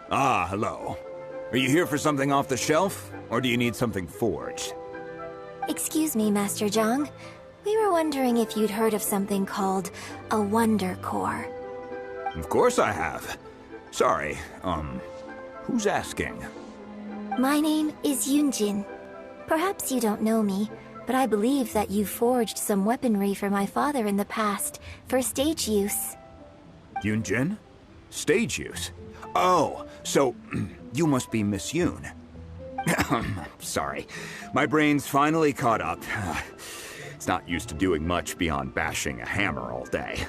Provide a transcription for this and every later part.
Ah, hello. Are you here for something off the shelf, or do you need something forged? Excuse me, Master Zhang. We were wondering if you'd heard of something called a Wonder Core. Of course I have. Sorry, who's asking? My name is Yun Jin. Perhaps you don't know me, but I believe that you forged some weaponry for my father in the past, for stage use. Yun Jin? Stage use? Oh, so you must be Miss Yun. Sorry, my brain's finally caught up. It's not used to doing much beyond bashing a hammer all day.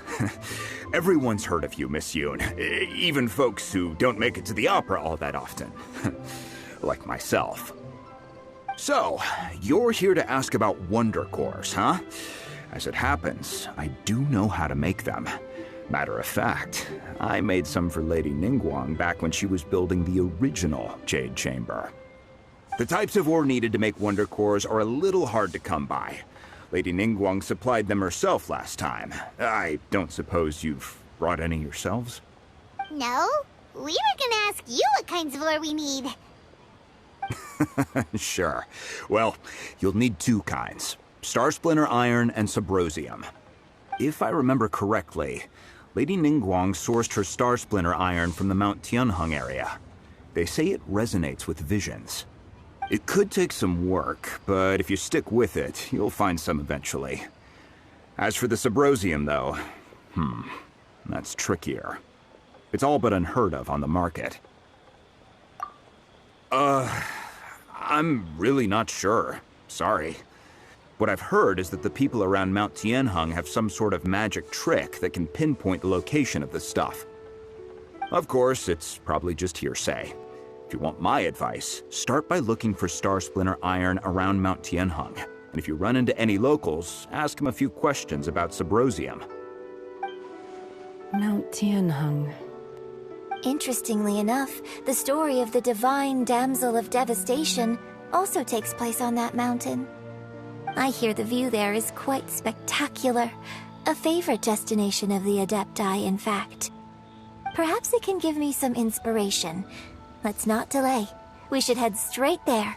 Everyone's heard of you, Miss Yun, even folks who don't make it to the opera all that often. Like myself. So, you're here to ask about Wonder Cores, huh? As it happens, I do know how to make them. Matter of fact, I made some for Lady Ningguang back when she was building the original Jade Chamber. The types of ore needed to make Wonder Cores are a little hard to come by. Lady Ningguang supplied them herself last time. I don't suppose you've brought any yourselves? No, we were gonna ask you what kinds of ore we need. Sure. Well, you'll need two kinds. Star Splinter Iron and Subrosium. If I remember correctly, Lady Ningguang sourced her Star Splinter Iron from the Mount Tianheng area. They say it resonates with visions. It could take some work, but if you stick with it, you'll find some eventually. As for the Subrosium, though, that's trickier. It's all but unheard of on the market. I'm really not sure. Sorry. What I've heard is that the people around Mount Tianheng have some sort of magic trick that can pinpoint the location of the stuff. Of course, it's probably just hearsay. If you want my advice, start by looking for Star Splinter Iron around Mount Tianheng. And if you run into any locals, ask them a few questions about Subrosium. Mount Tianheng. Interestingly enough, the story of the divine damsel of devastation also takes place on that mountain. I hear the view there is quite spectacular. A favorite destination of the Adepti, in fact. Perhaps it can give me some inspiration. Let's not delay. We should head straight there.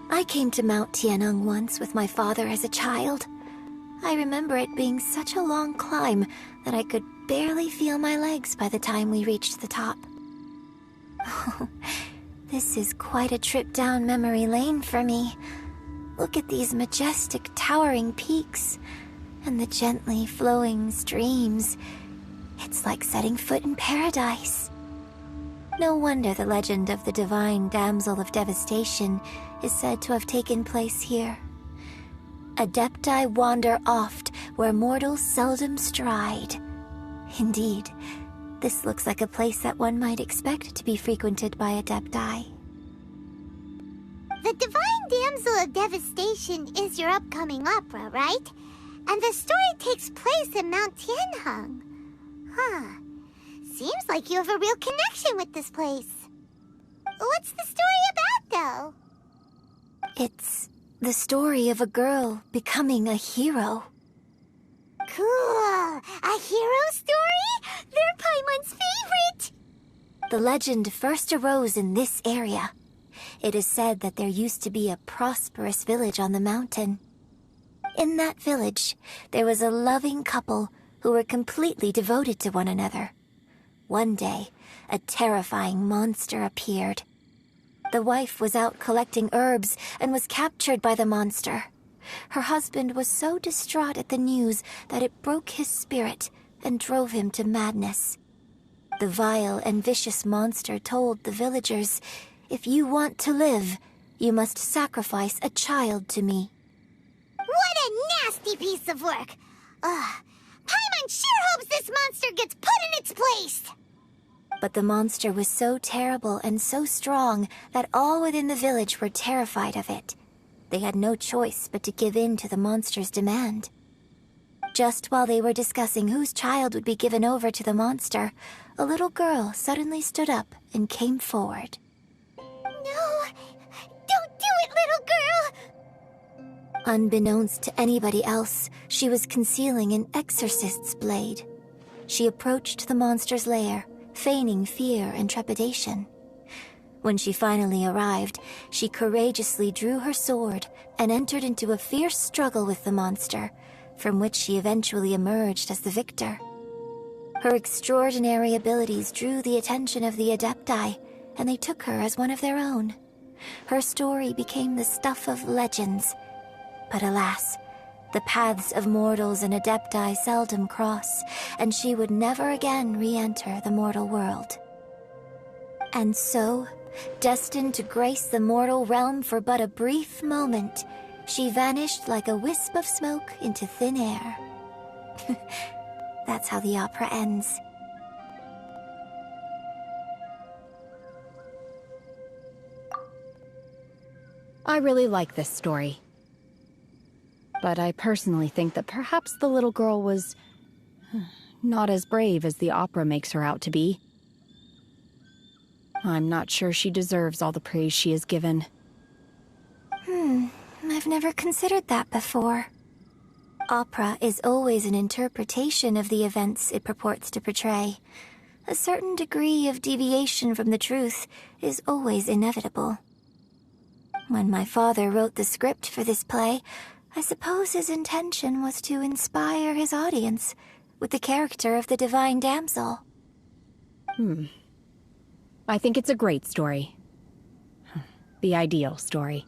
I came to Mount Tianheng once with my father as a child. I remember it being such a long climb that I could barely feel my legs by the time we reached the top. This is quite a trip down memory lane for me. Look at these majestic towering peaks and the gently flowing streams. It's like setting foot in paradise. No wonder the legend of the divine damsel of devastation is said to have taken place here. Adepti wander oft where mortals seldom stride. Indeed, this looks like a place that one might expect to be frequented by Adepti. The Divine Damsel of Devastation is your upcoming opera, right? And the story takes place in Mount Tianheng. Huh. Seems like you have a real connection with this place. What's the story about, though? It's the story of a girl becoming a hero. Cool! A hero story? They're Paimon's favorite! The legend first arose in this area. It is said that there used to be a prosperous village on the mountain. In that village, there was a loving couple who were completely devoted to one another. One day, a terrifying monster appeared. The wife was out collecting herbs and was captured by the monster. Her husband was so distraught at the news that it broke his spirit and drove him to madness. The vile and vicious monster told the villagers If you want to live, you must sacrifice a child to me. What a nasty piece of work! Paimon sure hopes this monster gets put in its place! But the monster was so terrible and so strong that all within the village were terrified of it. They had no choice but to give in to the monster's demand. Just while they were discussing whose child would be given over to the monster, a little girl suddenly stood up and came forward. No! Don't do it, little girl! Unbeknownst to anybody else, she was concealing an exorcist's blade. She approached the monster's lair, feigning fear and trepidation. When she finally arrived, she courageously drew her sword and entered into a fierce struggle with the monster, from which she eventually emerged as the victor. Her extraordinary abilities drew the attention of the Adepti, and they took her as one of their own. Her story became the stuff of legends. But alas, the paths of mortals and Adepti seldom cross, and she would never again re-enter the mortal world. And so, destined to grace the mortal realm for but a brief moment, she vanished like a wisp of smoke into thin air. That's how the opera ends. I really like this story. But I personally think that perhaps the little girl was not as brave as the opera makes her out to be. I'm not sure she deserves all the praise she is given. I've never considered that before. Opera is always an interpretation of the events it purports to portray. A certain degree of deviation from the truth is always inevitable. When my father wrote the script for this play, I suppose his intention was to inspire his audience with the character of the divine damsel. I think it's a great story. The ideal story.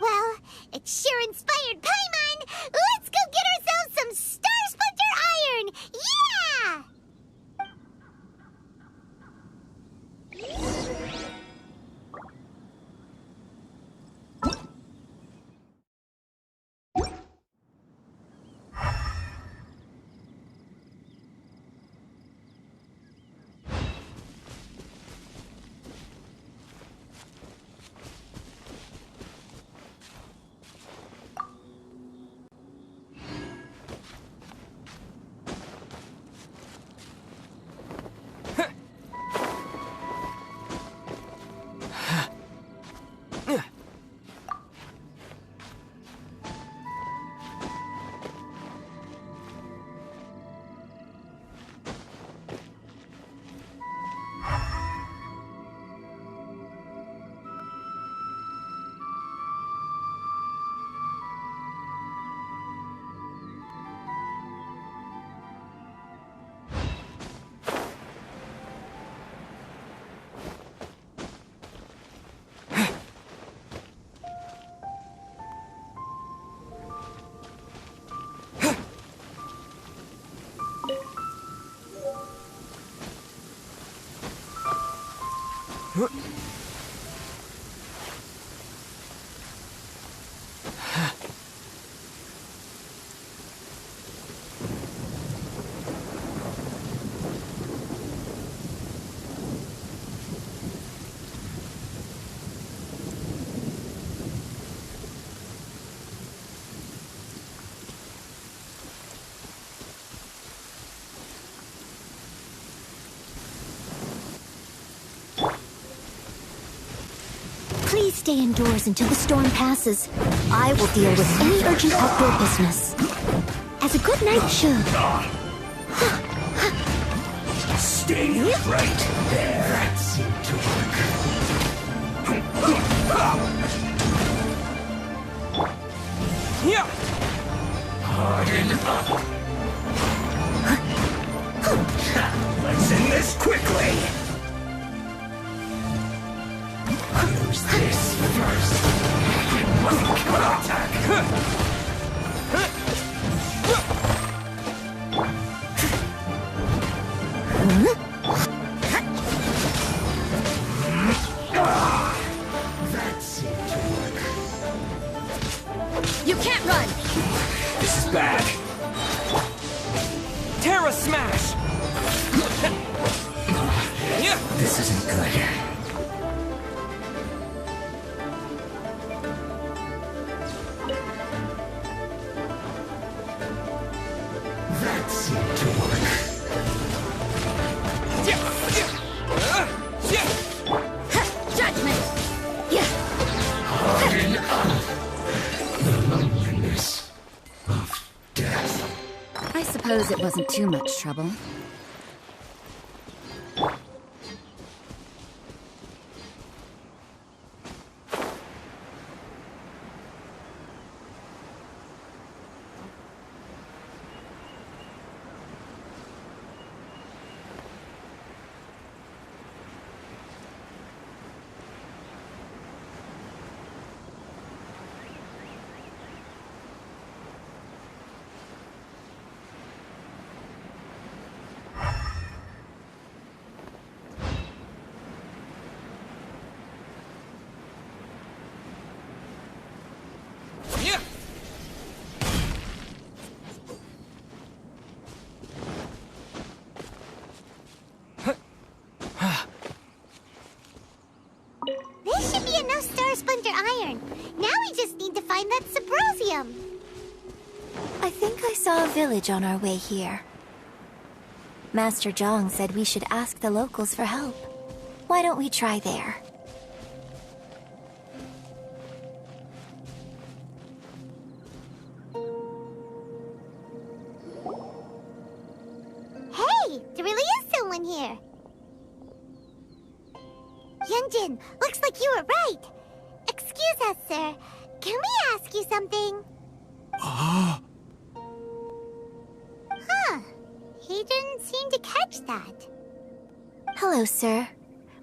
Well, it sure inspired Paimon! Let's go get ourselves some Star Splinter Iron! Yeah! Please stay indoors until the storm passes. I will deal with any urgent outdoor business. As a good knight should. Stay right there. That seemed to work. Harden up. Let's end this quickly. Use this first. Attack. This isn't good. That seemed to work. Judgment! Harden up. The loneliness of death. I suppose it wasn't too much trouble. This should be enough Star Splinter Iron. Now we just need to find that Subrosium. I think I saw a village on our way here. Master Zhang said we should ask the locals for help. Why don't we try there? Hey, there really is someone here. Yun Jin, looks like you were right. Excuse us, sir. Can we ask you something? Huh. He didn't seem to catch that. Hello, sir.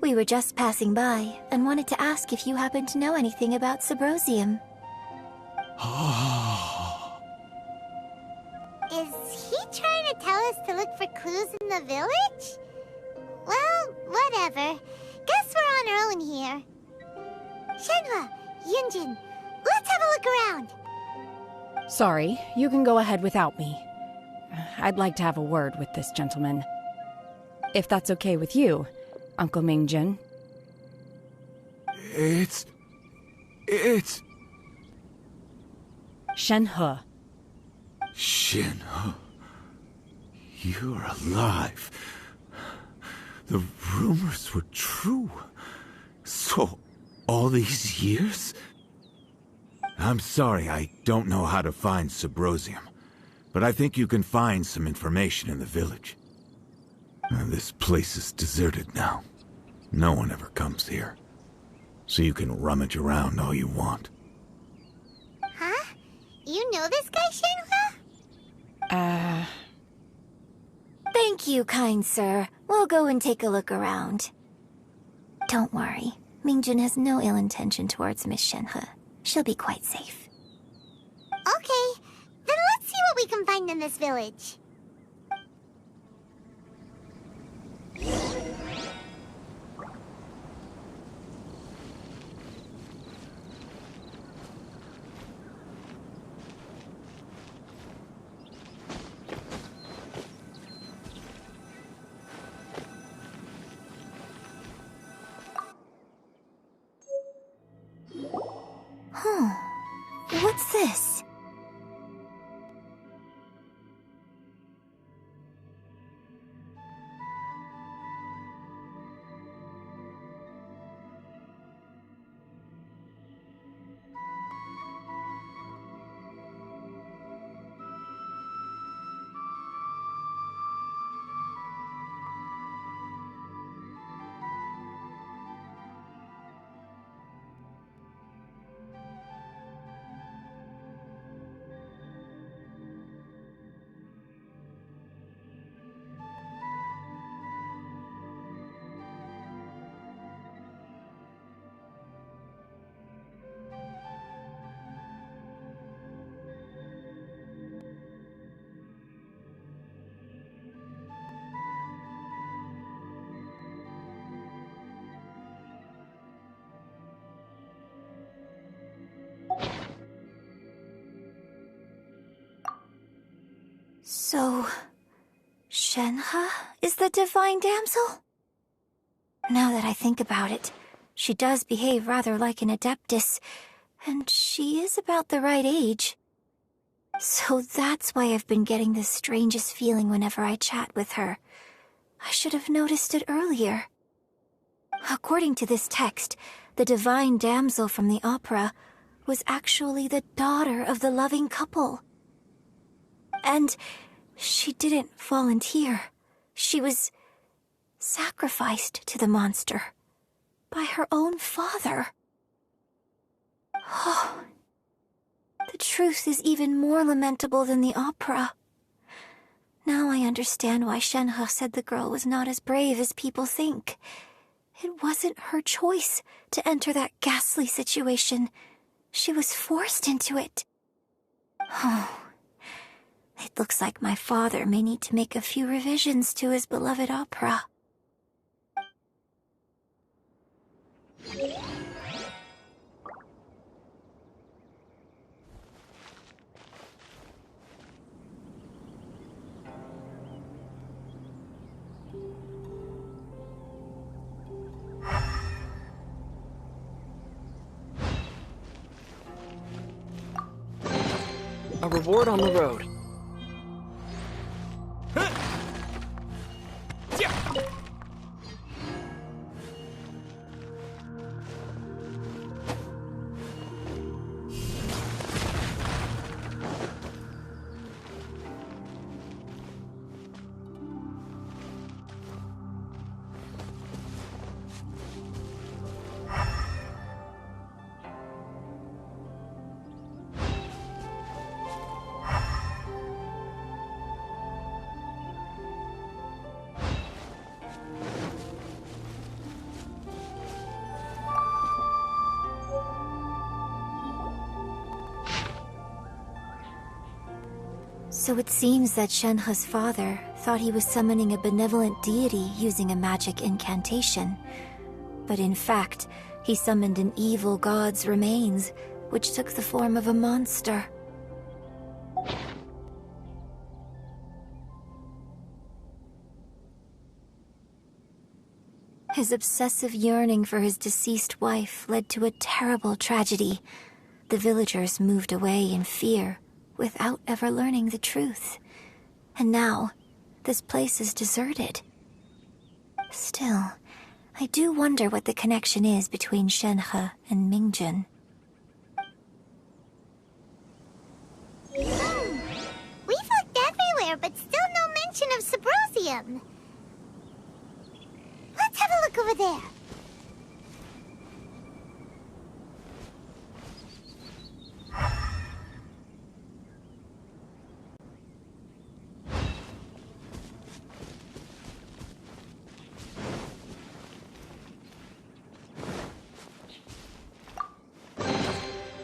We were just passing by and wanted to ask if you happen to know anything about Subrosium. Is he trying to tell us to look for clues in the village? Well, whatever. Guess we're on our own here. Shenhe, Yun Jin, let's have a look around. Sorry, you can go ahead without me. I'd like to have a word with this gentleman. If that's okay with you, Uncle Mingjin. It's... Shenhe. Shenhe. You're alive. The rumors were true. So, all these years? I'm sorry, I don't know how to find Subrosium. But I think you can find some information in the village. This place is deserted now. No one ever comes here. So you can rummage around all you want. Huh? You know this guy, Shenhe? Thank you, kind sir. We'll go and take a look around. Don't worry. Mingjin has no ill intention towards Miss Shenhe. She'll be quite safe. Okay, then let's see what we can find in this village. What's this? So, Shenhe is the divine damsel? Now that I think about it, she does behave rather like an Adeptus, and she is about the right age. So that's why I've been getting the strangest feeling whenever I chat with her. I should have noticed it earlier. According to this text, the divine damsel from the opera was actually the daughter of the loving couple. And she didn't volunteer. She was sacrificed to the monster by her own father. Oh, the truth is even more lamentable than the opera. Now I understand why Shenhe said the girl was not as brave as people think. It wasn't her choice to enter that ghastly situation. She was forced into it. Oh, it looks like my father may need to make a few revisions to his beloved opera. A reward on the road. So it seems that Shenhe's father thought he was summoning a benevolent deity using a magic incantation. But in fact, he summoned an evil god's remains, which took the form of a monster. His obsessive yearning for his deceased wife led to a terrible tragedy. The villagers moved away in fear, without ever learning the truth. And now, this place is deserted. Still, I do wonder what the connection is between Shenhe and Mingjin. We've looked everywhere, but still no mention of Subrosium. Let's have a look over there.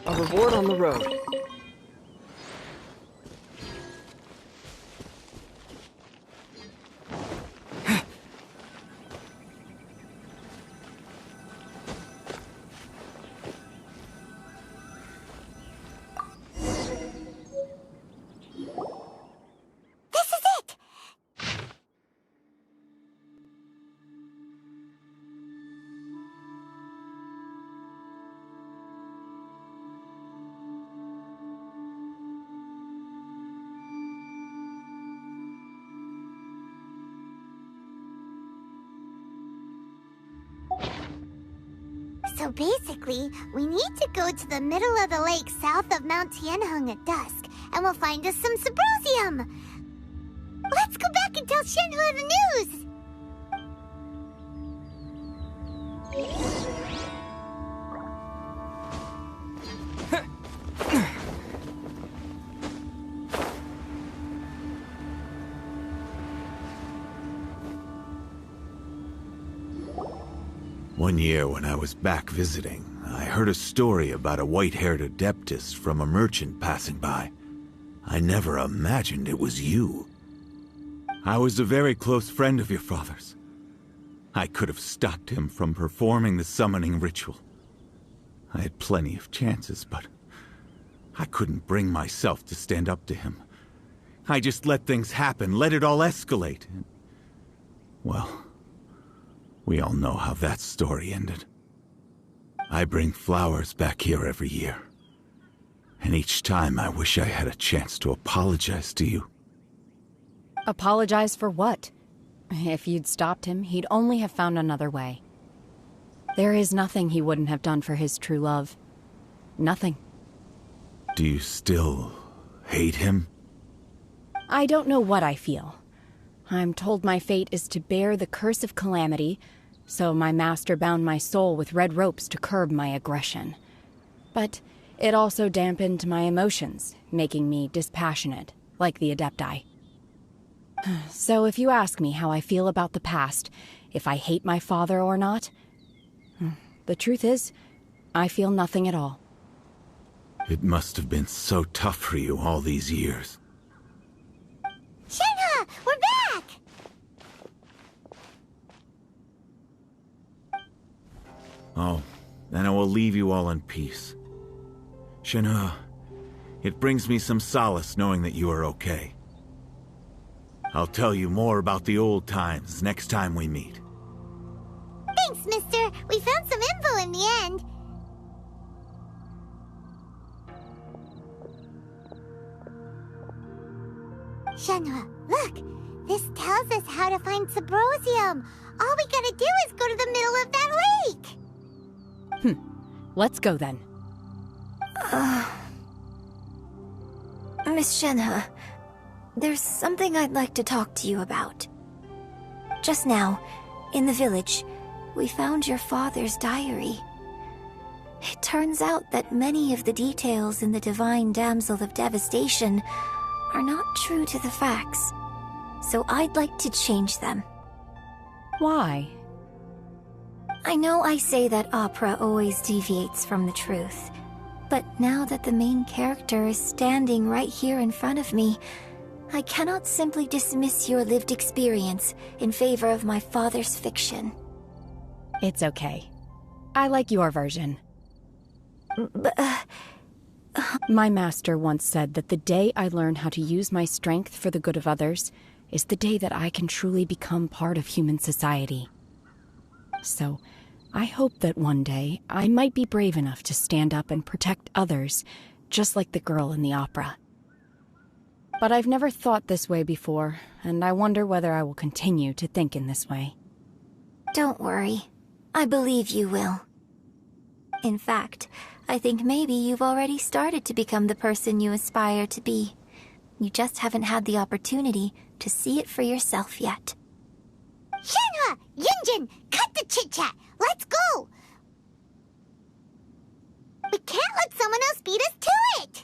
A reward on the road. This is it! So basically, we need to go to the middle of the lake south of Mount Tianheng at dusk, and we'll find us some Subrosium! Let's go back and tell Shenhe the news! One year when I was back visiting, I heard a story about a white-haired Adeptus from a merchant passing by. I never imagined it was you. I was a very close friend of your father's. I could have stopped him from performing the summoning ritual. I had plenty of chances, but I couldn't bring myself to stand up to him. I just let things happen, let it all escalate. And, well, We all know how that story ended. I bring flowers back here every year. And each time I wish I had a chance to apologize to you. Apologize for what? If you'd stopped him, he'd only have found another way. There is nothing he wouldn't have done for his true love. Nothing. Do you still hate him? I don't know what I feel. I'm told my fate is to bear the curse of calamity, so my master bound my soul with red ropes to curb my aggression. But it also dampened my emotions, making me dispassionate, like the Adepti. So if you ask me how I feel about the past, if I hate my father or not, the truth is, I feel nothing at all. It must have been so tough for you all these years. Shenhe, we're back! Oh, then I will leave you all in peace. Shenhe, it brings me some solace knowing that you are okay. I'll tell you more about the old times next time we meet. Thanks, mister. We found some info in the end. Shenhe, look! This tells us how to find Subrosium. All we gotta do is go to the middle of that lake! Let's go then. Miss Shenhe, there's something I'd like to talk to you about. Just now, in the village, we found your father's diary. It turns out that many of the details in the Divine Damsel of Devastation are not true to the facts, so I'd like to change them. Why? I know I say that opera always deviates from the truth, but now that the main character is standing right here in front of me, I cannot simply dismiss your lived experience in favor of my father's fiction. It's okay. I like your version. But, My master once said that the day I learn how to use my strength for the good of others is the day that I can truly become part of human society. So, I hope that one day I might be brave enough to stand up and protect others, just like the girl in the opera. But I've never thought this way before, and I wonder whether I will continue to think in this way. don't worry. I believe you will. In fact, I think maybe you've already started to become the person you aspire to be. You just haven't had the opportunity to see it for yourself yet. Shenhe! Yun Jin! Cut the chit-chat! Let's go! We can't let someone else beat us to it!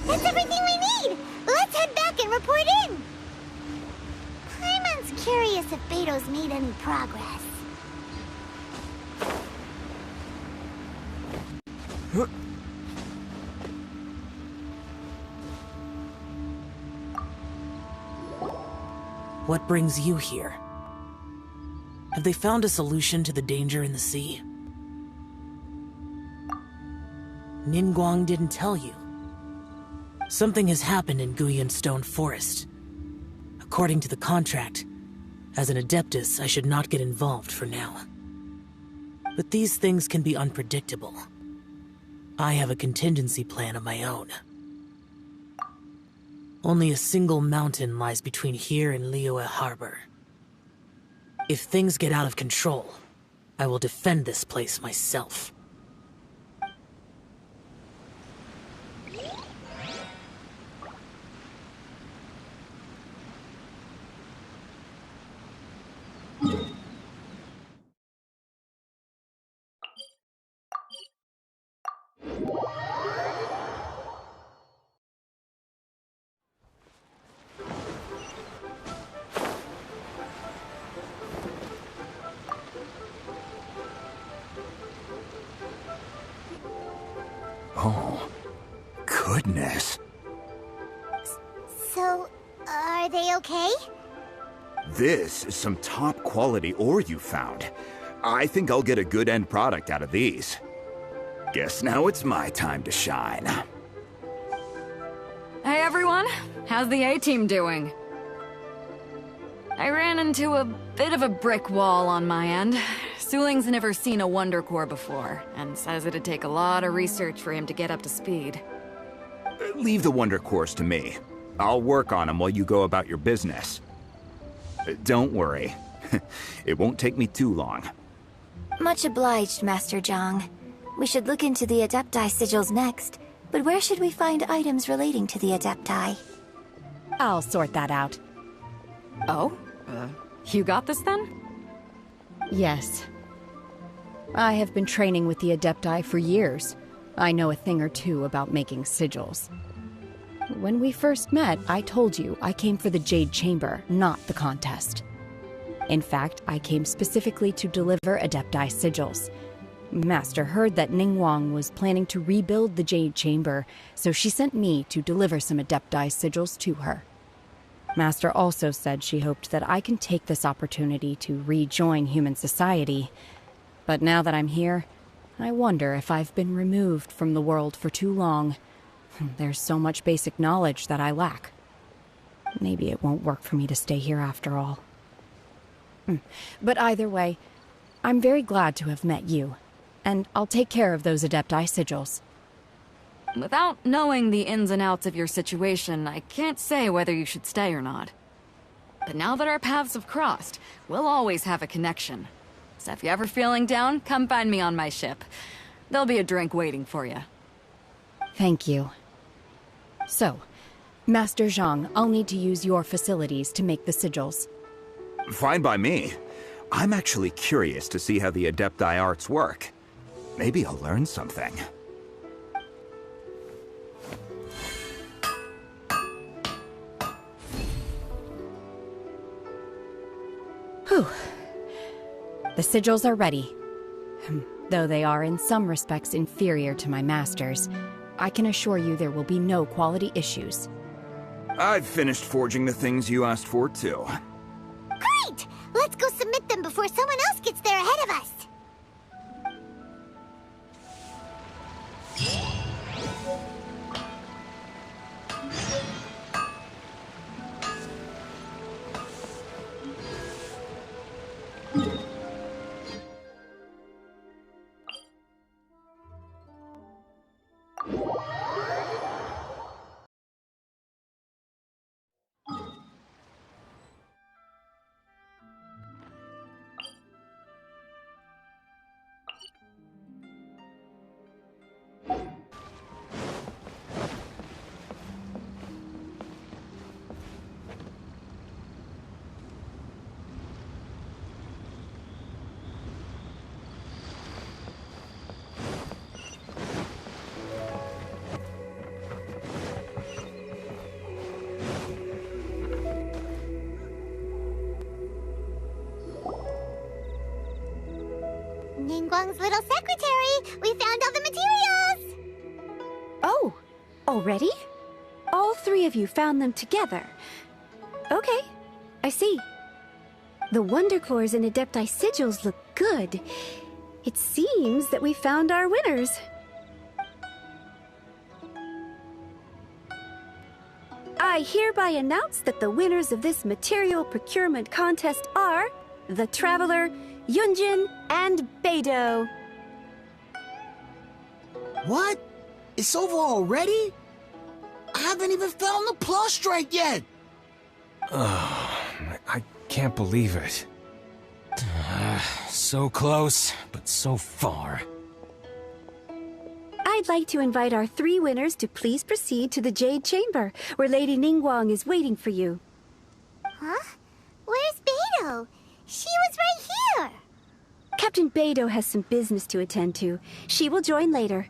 That's everything we need! Let's head back and report in! Paimon's curious if Beto's made any progress. What brings you here? Have they found a solution to the danger in the sea? Ningguang didn't tell you. Something has happened in Guyan Stone Forest. According to the contract, as an Adeptus, I should not get involved for now. But these things can be unpredictable. I have a contingency plan of my own. Only a single mountain lies between here and Liyue Harbor. If things get out of control, I will defend this place myself. Oh, goodness. So, are they okay? This is some top-quality ore you found. I think I'll get a good end product out of these. Guess now it's my time to shine. Hey everyone, how's the A-team doing? I ran into a bit of a brick wall on my end. Suling's never seen a Wonder Core before, and says it'd take a lot of research for him to get up to speed. Leave the Wonder Cores to me. I'll work on them while you go about your business. Don't worry. It won't take me too long. Much obliged, Master Zhang. We should look into the Adepti sigils next, but where should we find items relating to the Adepti? I'll sort that out. Oh? You got this then? Yes. I have been training with the Adepti for years. I know a thing or two about making sigils. When we first met, I told you I came for the Jade Chamber, not the contest. In fact, I came specifically to deliver Adepti sigils. Master heard that Ningguang was planning to rebuild the Jade Chamber, so she sent me to deliver some Adepti sigils to her. Master also said she hoped that I can take this opportunity to rejoin human society. But now that I'm here, I wonder if I've been removed from the world for too long. There's so much basic knowledge that I lack. Maybe it won't work for me to stay here after all. But either way, I'm very glad to have met you, and I'll take care of those Adepti sigils. Without knowing the ins and outs of your situation, I can't say whether you should stay or not. But now that our paths have crossed, we'll always have a connection. So if you're ever feeling down, come find me on my ship. There'll be a drink waiting for you. Thank you. So, Master Zhang, I'll need to use your facilities to make the sigils. Fine by me. I'm actually curious to see how the Adepti arts work. Maybe I'll learn something. Whew. The sigils are ready. Though they are in some respects inferior to my master's, I can assure you there will be no quality issues. I've finished forging the things you asked for, too. Great! Let's go submit them before someone else gets there ahead of us! Ningguang's little secretary. We found all the materials. Oh, already? All three of you found them together. Okay, I see. The Wonder Cores and Adepti Sigils look good. It seems that we found our winners. I hereby announce that the winners of this material procurement contest are the Traveler, Yun Jin, and Beidou. What? It's over already? I haven't even found the plus strike yet! I can't believe it. So close, but so far. I'd like to invite our three winners to please proceed to the Jade Chamber, where Lady Ningguang is waiting for you. Huh? Where's Beidou? She was right here. Captain Beidou has some business to attend to. She will join later.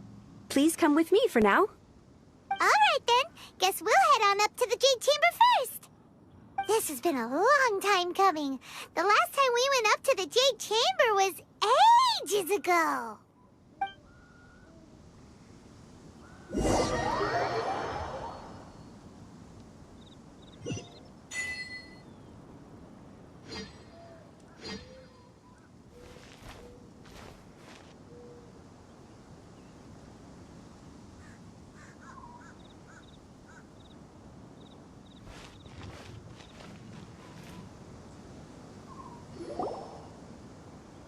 Please come with me for now. Alright then, guess we'll head on up to the Jade Chamber first. This has been a long time coming. The last time we went up to the Jade Chamber was ages ago.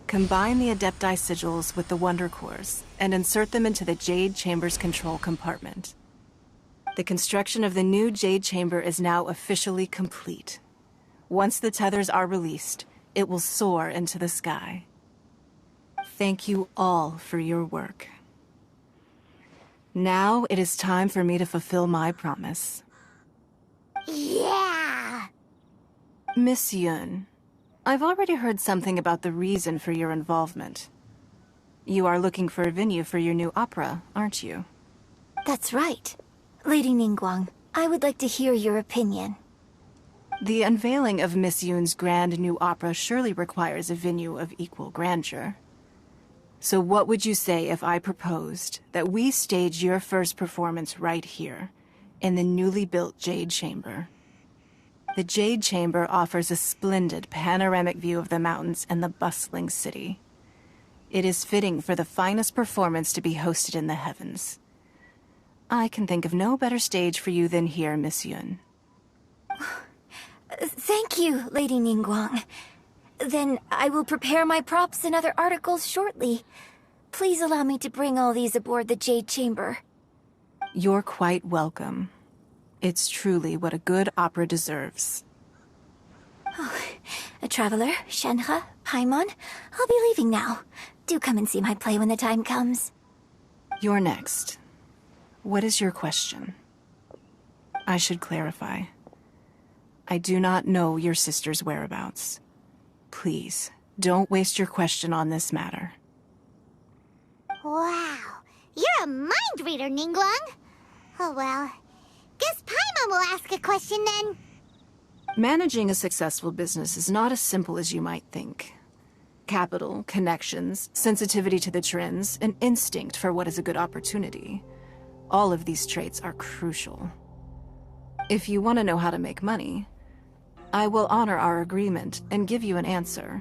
Combine the Adepti Sigils with the Wonder Cores and insert them into the Jade Chamber's control compartment. The construction of the new Jade Chamber is now officially complete. Once the tethers are released, it will soar into the sky. Thank you all for your work. Now it is time for me to fulfill my promise. Yeah! Miss Yun, I've already heard something about the reason for your involvement. You are looking for a venue for your new opera, aren't you? That's right. Lady Ningguang, I would like to hear your opinion. The unveiling of Miss Yun's grand new opera surely requires a venue of equal grandeur. So what would you say if I proposed that we stage your first performance right here, in the newly built Jade Chamber? The Jade Chamber offers a splendid panoramic view of the mountains and the bustling city. It is fitting for the finest performance to be hosted in the heavens. I can think of no better stage for you than here, Miss Yun. Thank you, Lady Ningguang. Then I will prepare my props and other articles shortly. Please allow me to bring all these aboard the Jade Chamber. You're quite welcome. It's truly what a good opera deserves. Oh, a traveler, Shenhe, Paimon, I'll be leaving now. Do come and see my play when the time comes. You're next. What is your question? I should clarify. I do not know your sister's whereabouts. Please, don't waste your question on this matter. Wow, you're a mind reader, Ningguang. Oh well, guess Paimon will ask a question then. Managing a successful business is not as simple as you might think. Capital, connections, sensitivity to the trends, and instinct for what is a good opportunity. All of these traits are crucial. If you want to know how to make money, I will honor our agreement and give you an answer.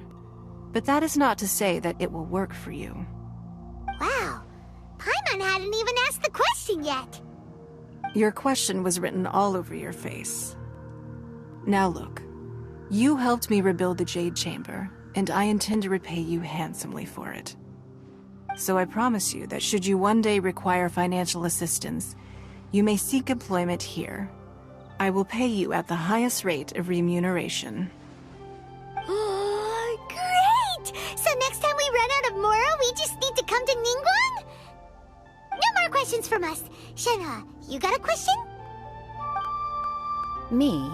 But that is not to say that it will work for you. Wow, Paimon hadn't even asked the question yet. Your question was written all over your face. Now look, you helped me rebuild the Jade Chamber, and I intend to repay you handsomely for it. So I promise you that should you one day require financial assistance, you may seek employment here. I will pay you at the highest rate of remuneration. Oh, great! So next time we run out of Mora, we just need to come to Ningguang? No more questions from us. Shenhe, you got a question? Me?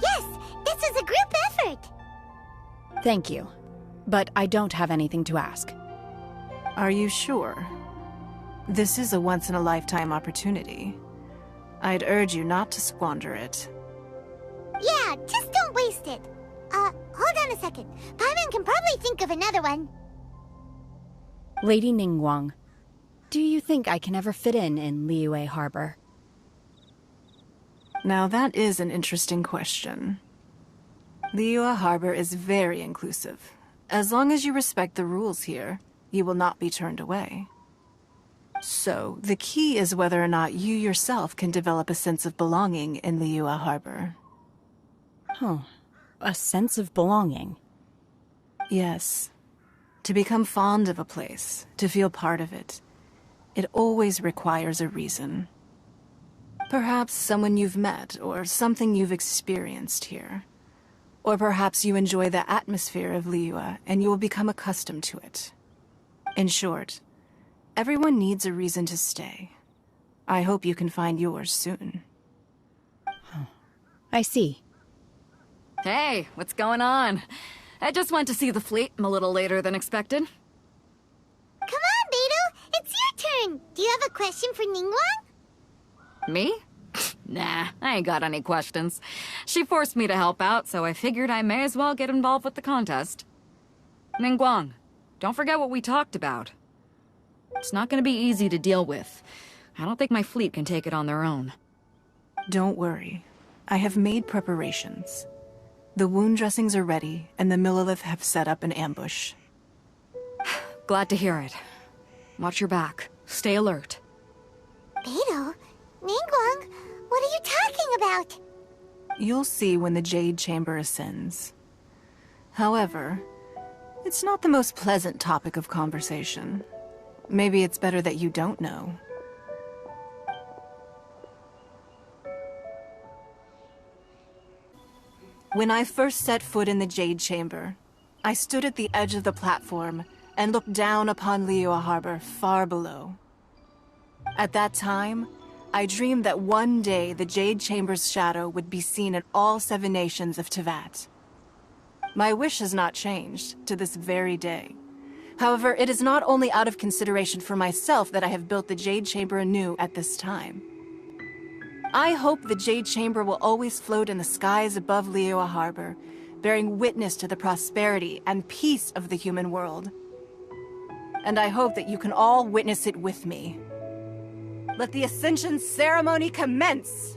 Yes, this is a group effort. Thank you. But I don't have anything to ask. Are you sure? This is a once-in-a-lifetime opportunity. I'd urge you not to squander it. Yeah, just don't waste it. Hold on a second. Paimon can probably think of another one. Lady Ningguang, do you think I can ever fit in Liyue Harbor? Now that is an interesting question. Liyue Harbor is very inclusive. As long as you respect the rules here, you will not be turned away. So, the key is whether or not you yourself can develop a sense of belonging in Liyue Harbor. Oh, a sense of belonging. Yes. To become fond of a place, to feel part of it, it always requires a reason. Perhaps someone you've met, or something you've experienced here. Or perhaps you enjoy the atmosphere of Liyue, and you will become accustomed to it. In short, everyone needs a reason to stay. I hope you can find yours soon. I see. Hey, what's going on? I just went to see the fleet a little later than expected. Come on, Beidou! It's your turn! Do you have a question for Ningguang? Me? Nah, I ain't got any questions. She forced me to help out, so I figured I may as well get involved with the contest. Ningguang, don't forget what we talked about. It's not gonna be easy to deal with. I don't think my fleet can take it on their own. Don't worry. I have made preparations. The wound dressings are ready, and the Millilith have set up an ambush. Glad to hear it. Watch your back. Stay alert. Beidou? Ningguang? What are you talking about? You'll see when the Jade Chamber ascends. However, it's not the most pleasant topic of conversation. Maybe it's better that you don't know. When I first set foot in the Jade Chamber, I stood at the edge of the platform and looked down upon Liyue Harbor far below. At that time, I dreamed that one day the Jade Chamber's shadow would be seen in all 7 nations of Teyvat. My wish has not changed to this very day. However, it is not only out of consideration for myself that I have built the Jade Chamber anew at this time. I hope the Jade Chamber will always float in the skies above Liyue Harbor, bearing witness to the prosperity and peace of the human world. And I hope that you can all witness it with me. Let the Ascension ceremony commence!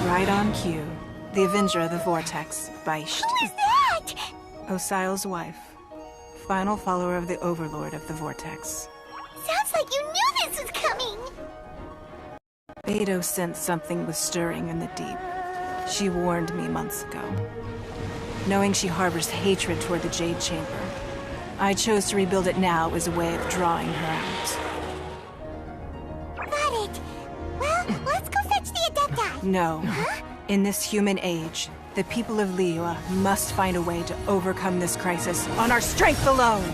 Right on cue. The Avenger of the Vortex, Beisht. Who is that? Osial's wife. Final follower of the Overlord of the Vortex. Sounds like you knew this was coming! Beidou sensed something was stirring in the deep. She warned me months ago. Knowing she harbors hatred toward the Jade Chamber, I chose to rebuild it now as a way of drawing her out. Got it. Well, let's go fetch the Adepti. No. Huh? In this human age, the people of Liyue must find a way to overcome this crisis on our strength alone!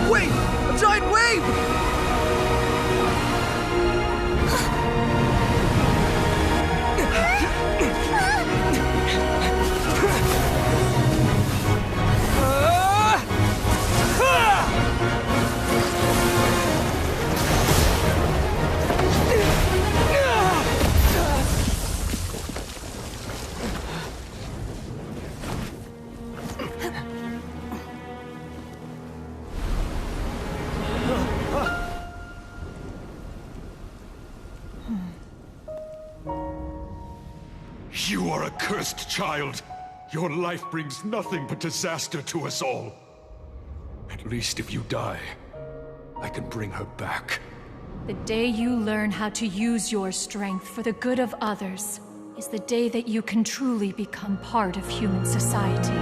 Wait! A giant wave! You are a cursed child. Your life brings nothing but disaster to us all. At least if you die, I can bring her back. The day you learn how to use your strength for the good of others is the day that you can truly become part of human society.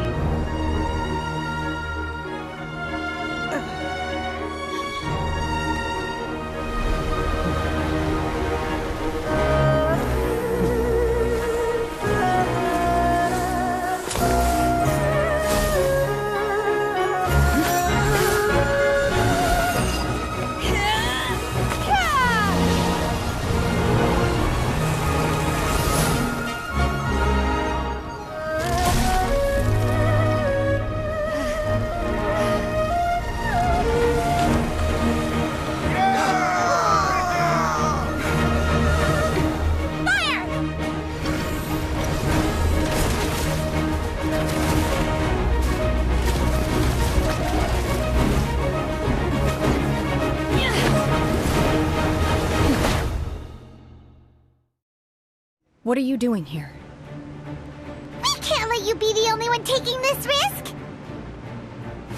What are you doing here? We can't let you be the only one taking this risk!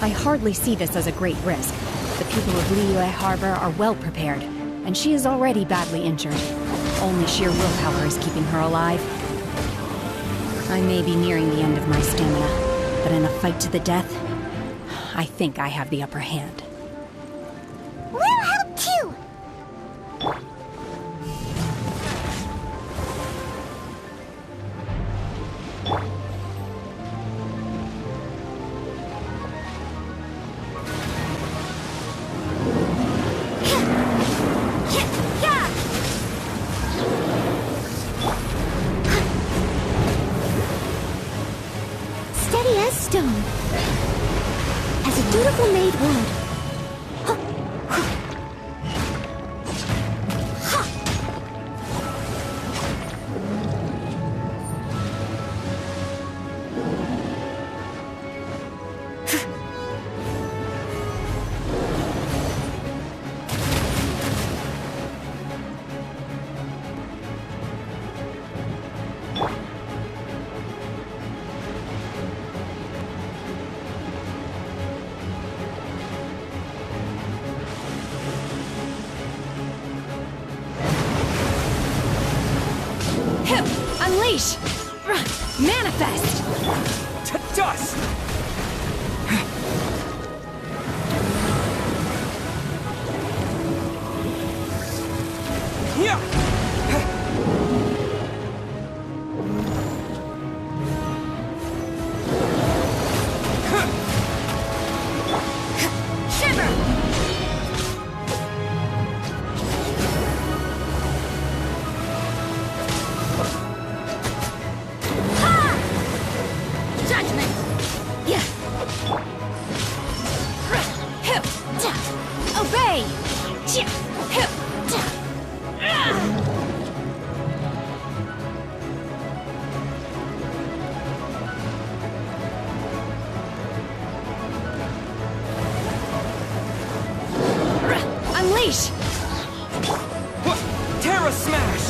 I hardly see this as a great risk. The people of Liyue Harbor are well prepared, and she is already badly injured. Only sheer willpower is keeping her alive. I may be nearing the end of my stamina, but in a fight to the death, I think I have the upper hand. We'll help too! Steady as stone. As a dutiful maid would. Unleash! Manifest! To dust! Yeah! Unleash! Terra Smash!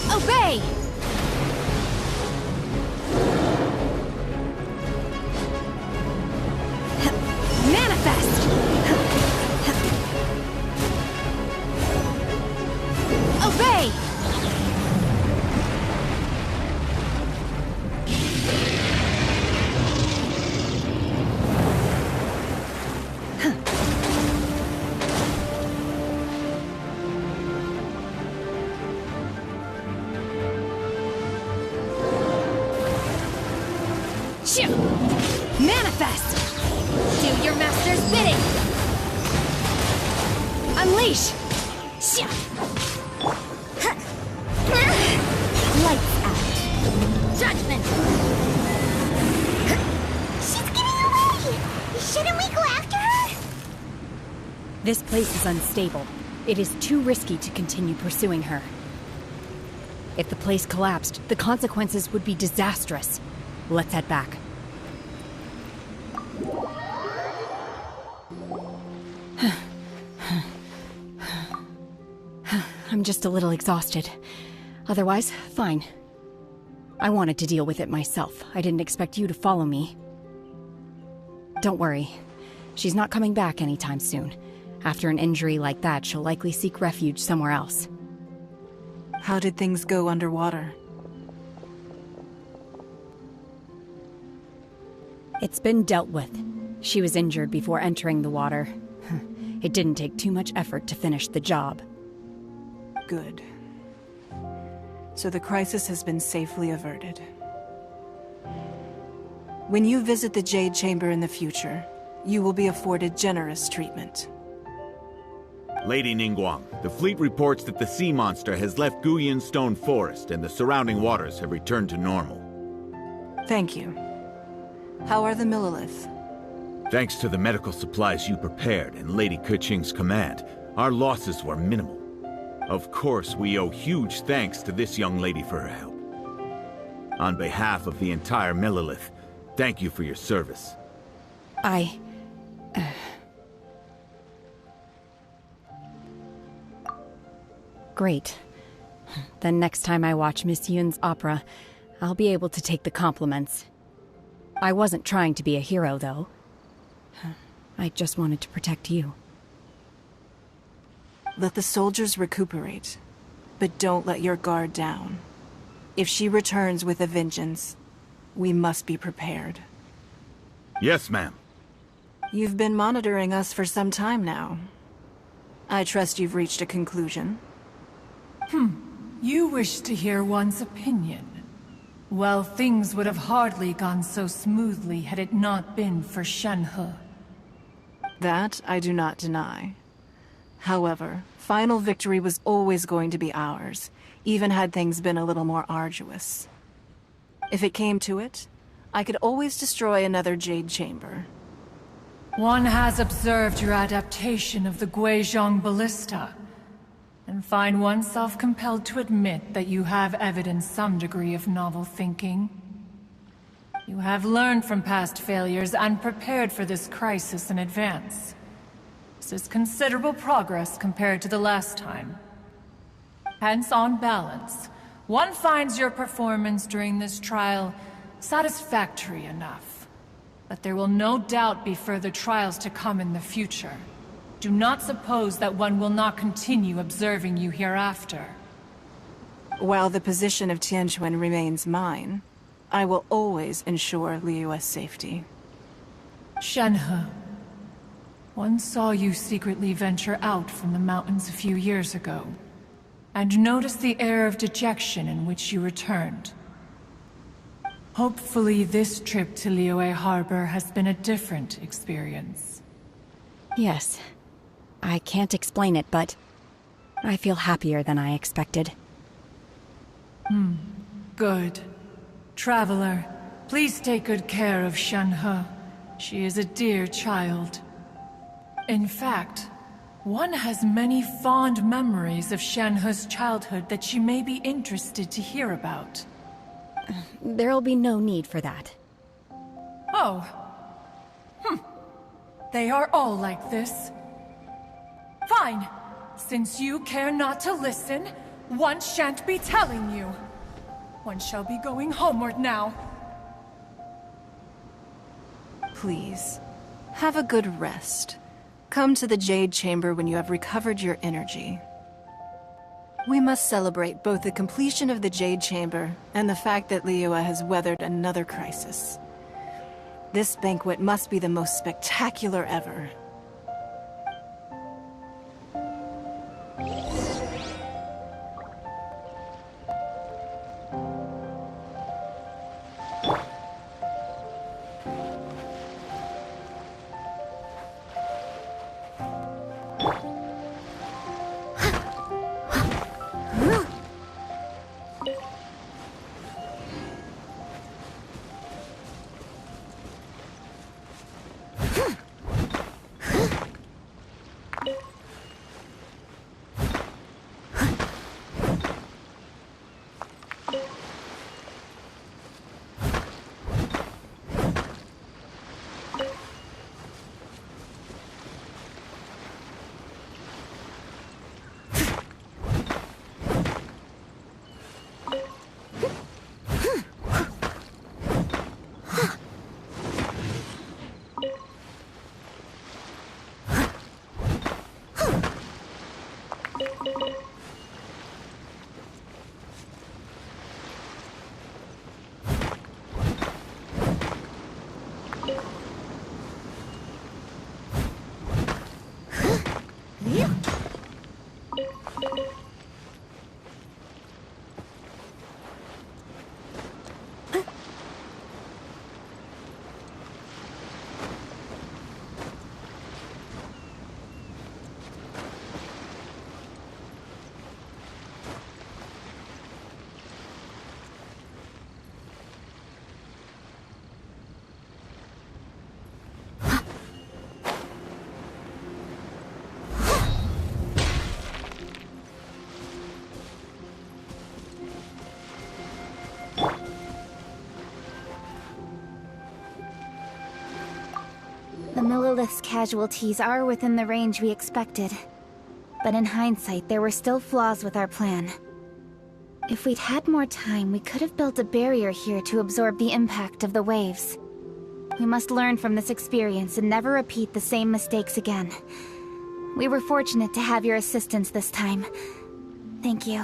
Obey! Manifest! Obey! Manifest! Do your master's bidding! Unleash! Lights out! Judgment! She's getting away! Shouldn't we go after her? This place is unstable. It is too risky to continue pursuing her. If the place collapsed, the consequences would be disastrous. Let's head back. I'm just a little exhausted. Otherwise, fine. I wanted to deal with it myself. I didn't expect you to follow me. Don't worry. She's not coming back anytime soon. After an injury like that, she'll likely seek refuge somewhere else. How did things go underwater? It's been dealt with. She was injured before entering the water. It didn't take too much effort to finish the job. Good. So the crisis has been safely averted. When you visit the Jade Chamber in the future, you will be afforded generous treatment. Lady Ningguang, the fleet reports that the sea monster has left Guyun Stone Forest and the surrounding waters have returned to normal. Thank you. How are the Millilith? Thanks to the medical supplies you prepared and Lady Keqing's command, our losses were minimal. Of course, we owe huge thanks to this young lady for her help. On behalf of the entire Millilith, thank you for your service. Great. Then next time I watch Miss Yun's opera, I'll be able to take the compliments. I wasn't trying to be a hero, though. I just wanted to protect you. Let the soldiers recuperate, but don't let your guard down. If she returns with a vengeance, we must be prepared. Yes, ma'am. You've been monitoring us for some time now. I trust you've reached a conclusion. You wish to hear one's opinion. Well, things would have hardly gone so smoothly had it not been for Shenhe. That I do not deny. However, final victory was always going to be ours, even had things been a little more arduous. If it came to it, I could always destroy another Jade Chamber. One has observed your adaptation of the Guizhong Ballista, and find oneself compelled to admit that you have evidenced some degree of novel thinking. You have learned from past failures and prepared for this crisis in advance. This is considerable progress compared to the last time. Hence, on balance, one finds your performance during this trial satisfactory enough. But there will no doubt be further trials to come in the future. Do not suppose that one will not continue observing you hereafter. While the position of Tianquan remains mine, I will always ensure Liyue's safety. Shenhe, one saw you secretly venture out from the mountains a few years ago, and noticed the air of dejection in which you returned. Hopefully this trip to Liyue Harbor has been a different experience. Yes. I can't explain it, but I feel happier than I expected. Good. Traveler, please take good care of Shenhe. She is a dear child. In fact, one has many fond memories of Shenhe's childhood that she may be interested to hear about. There'll be no need for that. Oh. They are all like this. Fine. Since you care not to listen, one shan't be telling you. One shall be going homeward now. Please, have a good rest. Come to the Jade Chamber when you have recovered your energy. We must celebrate both the completion of the Jade Chamber and the fact that Liyue has weathered another crisis. This banquet must be the most spectacular ever. The Millilith's casualties are within the range we expected. But in hindsight, there were still flaws with our plan. If we'd had more time, we could have built a barrier here to absorb the impact of the waves. We must learn from this experience and never repeat the same mistakes again. We were fortunate to have your assistance this time. Thank you.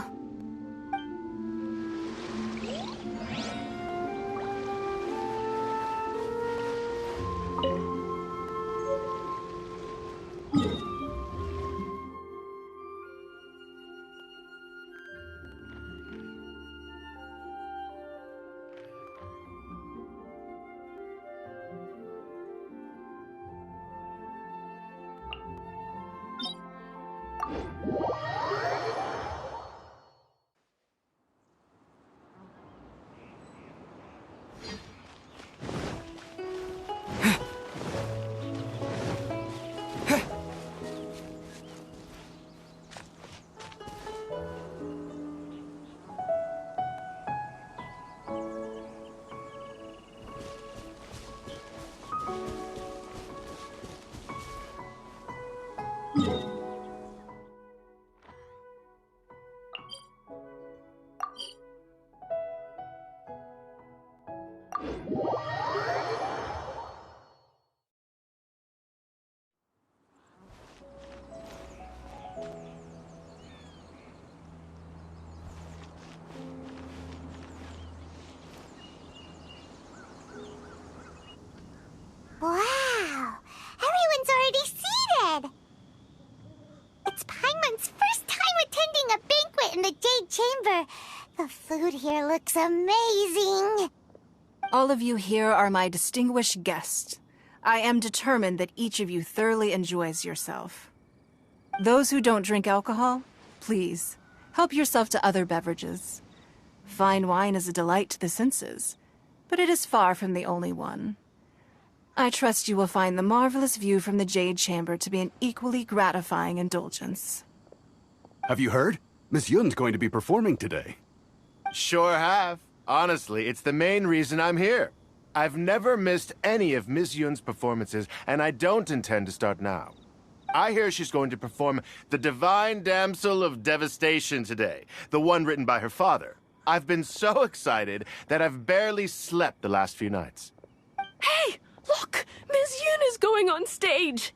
Wow! Everyone's already seated! It's Paimon's first time attending a banquet in the Jade Chamber. The food here looks amazing. All of you here are my distinguished guests. I am determined that each of you thoroughly enjoys yourself. Those who don't drink alcohol, please, help yourself to other beverages. Fine wine is a delight to the senses, but it is far from the only one. I trust you will find the marvelous view from the Jade Chamber to be an equally gratifying indulgence. Have you heard? Miss Yun's going to be performing today. Sure have. Honestly, it's the main reason I'm here. I've never missed any of Miss Yun's performances, and I don't intend to start now. I hear she's going to perform The Divine Damsel of Devastation today, the one written by her father. I've been so excited that I've barely slept the last few nights. Hey! Look! Miss Yun is going on stage!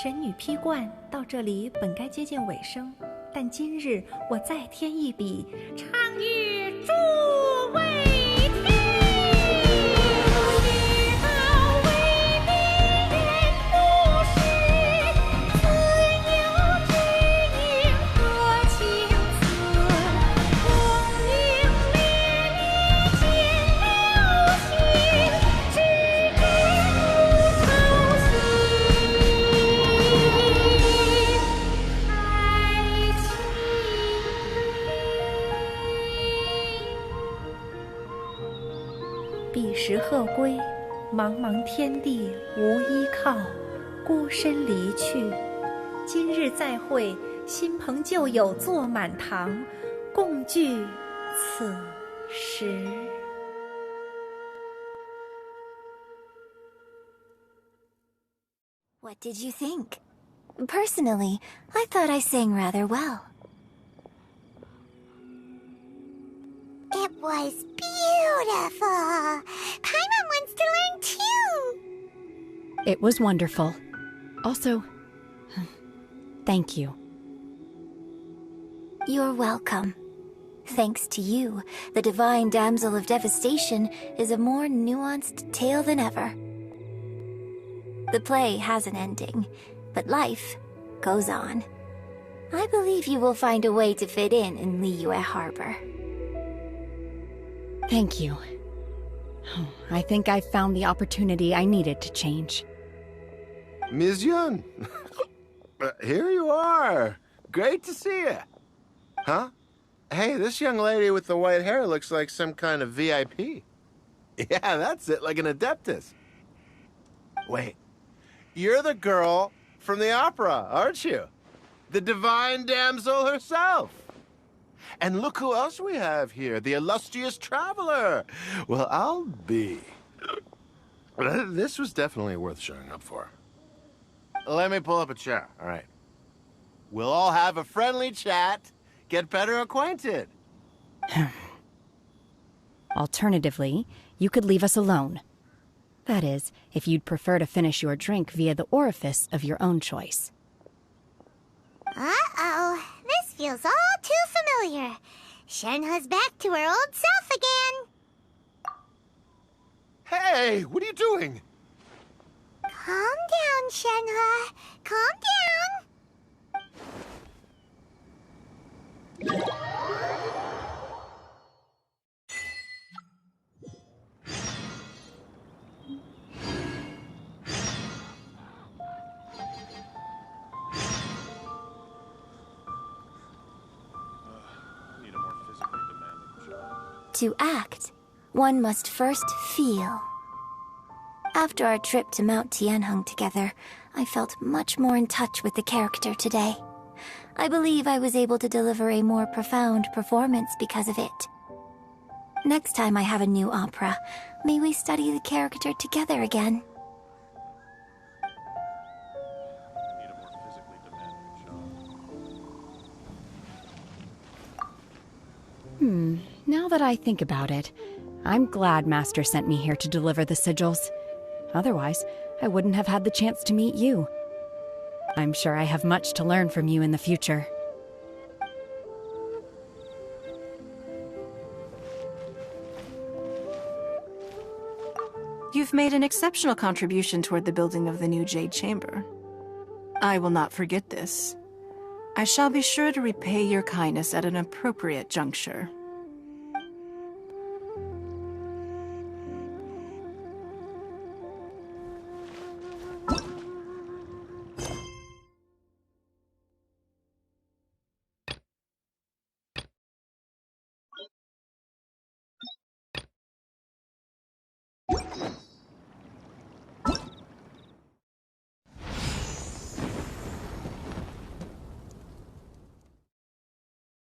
神女披冠到这里本该接近尾声，但今日我再添一笔，唱与诸位听。彼时鹤归，茫茫天地无依靠，孤身离去。今日再会，新朋旧友坐满堂，共聚此时。What did you think? Personally, I thought I sang rather well. It was beautiful. Paimon wants to learn too. It was wonderful. Also, thank you. You're welcome. Thanks to you, the Divine Damsel of Devastation is a more nuanced tale than ever. The play has an ending, but life goes on. I believe you will find a way to fit in Liyue Harbor. Thank you. I think I've found the opportunity I needed to change. Ms. Yun, here you are. Great to see you. Huh? Hey, this young lady with the white hair looks like some kind of VIP. Yeah, that's it, like an Adeptus. Wait, you're the girl from the opera, aren't you? The Divine Damsel herself. And look who else we have here, the illustrious traveler. Well, I'll be. This was definitely worth showing up for. Let me pull up a chair, all right. We'll all have a friendly chat, get better acquainted. Alternatively, you could leave us alone. That is, if you'd prefer to finish your drink via the orifice of your own choice. Uh-oh, this feels all too familiar. Shenhe's back to her old self again. Hey, what are you doing? Calm down, Shenhe. Calm down. To act, one must first feel. After our trip to Mount Tianheng together, I felt much more in touch with the character today. I believe I was able to deliver a more profound performance because of it. Next time I have a new opera, may we study the character together again. Now that I think about it, I'm glad Master sent me here to deliver the sigils. Otherwise, I wouldn't have had the chance to meet you. I'm sure I have much to learn from you in the future. You've made an exceptional contribution toward the building of the new Jade Chamber. I will not forget this. I shall be sure to repay your kindness at an appropriate juncture.